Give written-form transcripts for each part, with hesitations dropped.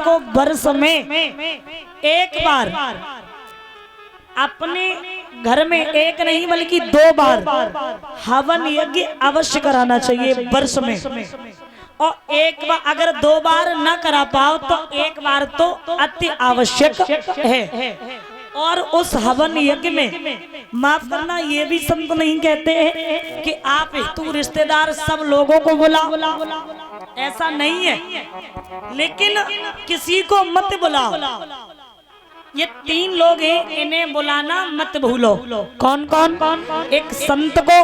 को वर्ष में एक बार अपने घर में एक नहीं बल्कि 2 बार हवन यज्ञ अवश्य कराना चाहिए वर्ष में। और एक बार अगर 2 बार न करा पाओ तो एक बार तो अति आवश्यक है। और उस हवन यज्ञ में माफ करना, ये भी संत नहीं कहते हैं कि आप हेतु रिश्तेदार सब लोगों को बुलाओ, ऐसा नहीं है। लेकिन किसी को मत बुलाओ। ये 3 लोग हैं, इन्हें बुलाना मत भूलो। कौन कौन? एक संत को,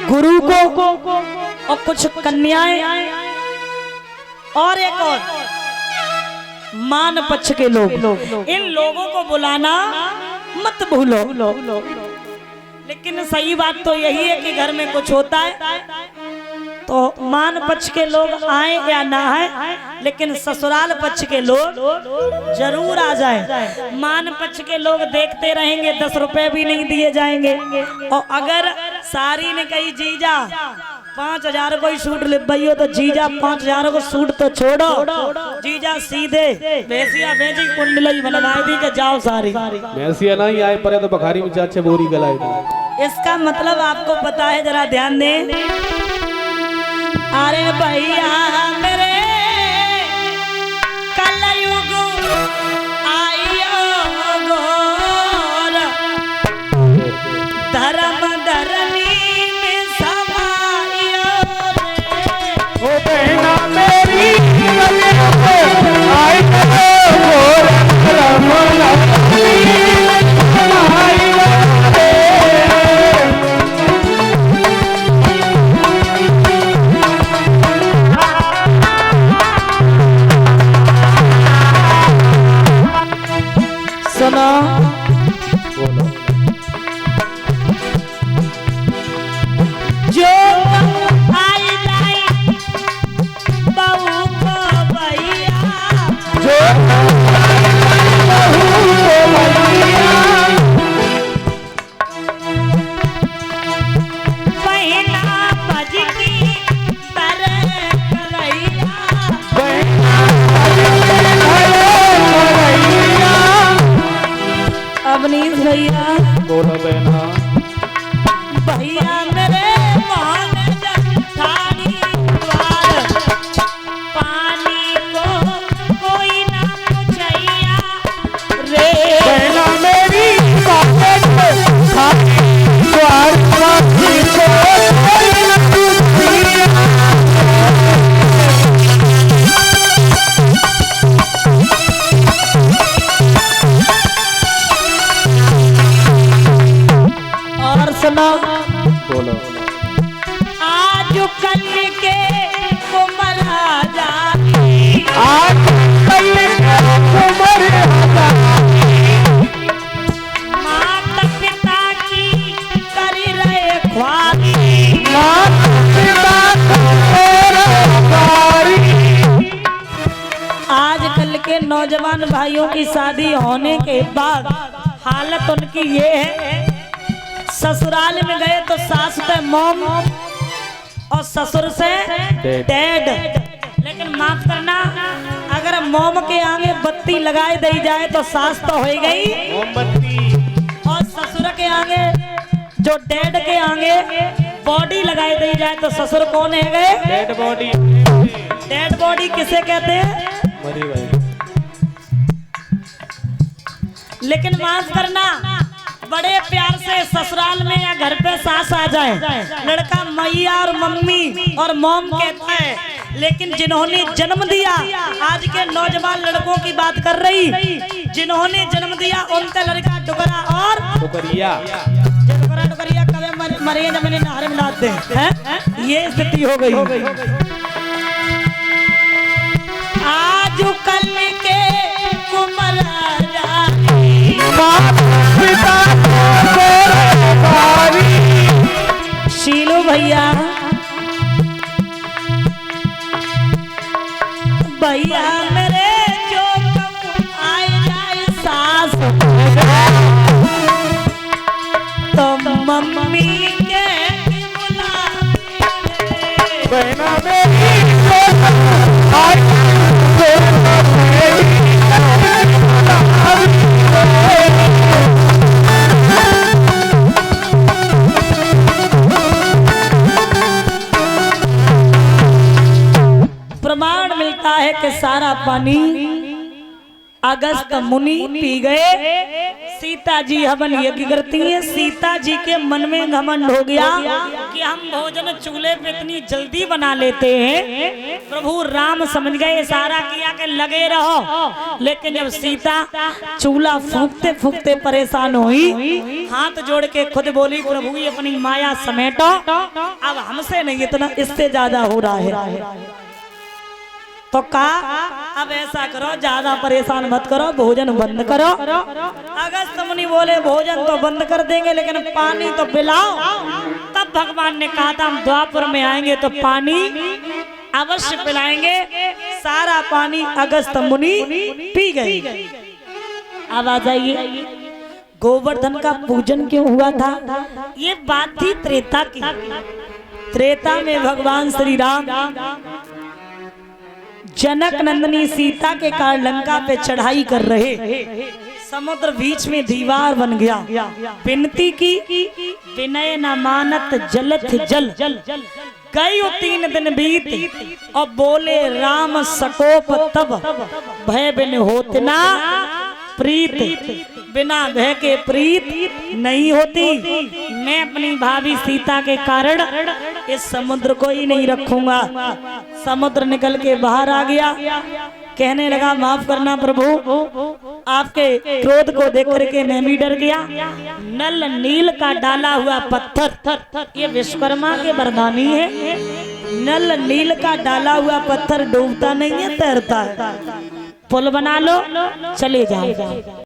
गुरु को और कुछ कन्याएं और एक और मान पक्ष के लोग। इन लोगों को बुलाना मत भूलो। लेकिन सही बात तो यही है कि घर में कुछ होता है तो मान पक्ष के लोग आए या ना आए, लेकिन ससुराल पक्ष के लोग जरूर आ जाएं। मान पक्ष के लोग देखते रहेंगे, 10 रुपए भी नहीं दिए जाएंगे। और अगर सारी ने कही जीजा 5000 को ही सूट ले भाई हो तो जीजा 5000 को सूट तो छोड़ो, जीजा सीधे भैंसिया भेजी कुंडली बनवाई दी कि जाओ सारी भैंसिया नहीं आए परे तो बखारी में चाचे बोरी गलाई दी। इसका मतलब आपको पता है, जरा ध्यान दें। अरे भैया मेरे कलयुग आइयो गोर, धर्म धरनी में समाइयो रे। ओ बहना मेरी आई गोर, धर्म धरनी में समाइयो रे। सुनो जो आई जाए बहू को भैया, जो बहू को भैया, बहना भज की तरह रैया, अवनीश भैया बोलो बहना भैया मेरे मोहन जठानी द्वार, पानी को कोई ना पूछैया रे। बहना मेरी द्वार पानी को कोई न पूछैया। और सुनो बोलो आज कल के कुमर आजादी, आज कल कुमर माता पिता की करी रहे ख्वारी, आजकल के नौजवान भाइयों की शादी होने के बाद हालत उनकी ये है, ससुराल में गए तो सास पे मॉम और ससुर से डैड। लेकिन माफ करना, अगर मॉम के आगे बत्ती लगाए दी जाए तो सास तो हो गई, मोमबत्ती, और ससुर के आगे जो डैड के आगे बॉडी लगाई दी जाए तो ससुर कौन है गए? Dead body. डेड बॉडी किसे कहते हैं? मरी भाई। लेकिन माफ करना, बड़े प्यार से ससुराल में या घर पे सास आ जाए, लड़का मैया और मम्मी और मॉम कहता है। लेकिन जिन्होंने जन्म दिया, आज के नौजवान लड़कों की बात कर रही, जिन्होंने जन्म दिया उनका लड़का डुगरा और टुकरिया, डुगरिया कभी मरे जब मैंने नहर में लाते हैं, ये स्थिति हो गई। आज कल के कुमर शीलू भैया, भैया मेरे जो आए जाए सास तो मम्मी के बुला, बहना मेरी सारा पानी अगस्त मुनि पी गए। सीता जी हवन यज्ञ करती हैं। सीता जी के मन में घमंड हो गया कि हम भोजन चूल्हे पे इतनी जल्दी बना लेते हैं। प्रभु राम समझ गए, इशारा किया कि लगे रहो। लेकिन जब सीता चूल्हा फूंकते फूंकते परेशान हुई, हाथ जोड़ के खुद बोली, प्रभु ये अपनी माया समेटो, अब हमसे नहीं इतना, इससे ज्यादा हो रहा है। तो कहा अब ऐसा करो, ज्यादा परेशान मत करो, भोजन बंद करो। अगस्त मुनि बोले भोजन तो बंद कर देंगे लेकिन पानी तो पिलाओ। तब भगवान ने कहा था हम द्वापर में आएंगे तो पानी अवश्य पिलाएंगे। सारा पानी अगस्त मुनि पी गए। अब आ जाइए, गोवर्धन का पूजन क्यों हुआ था? ये बात थी त्रेता की। त्रेता में भगवान श्री राम जनक नंदनी सीता के कारण लंका पे चढ़ाई कर रहे। समुद्र बीच में दीवार बन गया। विनती की, विनय न मानत जलथ जल। गई 3 दिन बीत और बोले राम सकोप तब, भय बिन होत ना प्रीत। बिना भय के प्रीत नहीं होती। मैं अपनी भाभी सीता के कारण इस समुद्र को ही नहीं रखूंगा। समुद्र निकल के बाहर आ गया। कहने लगा माफ करना प्रभु, आपके क्रोध को देख करके मैं भी डर गया। नल नील का डाला हुआ पत्थर, ये विश्वकर्मा के वरदानी है। नल नील का डाला हुआ पत्थर डूबता नहीं है, तैरता है। पुल बना लो, चले जाओ।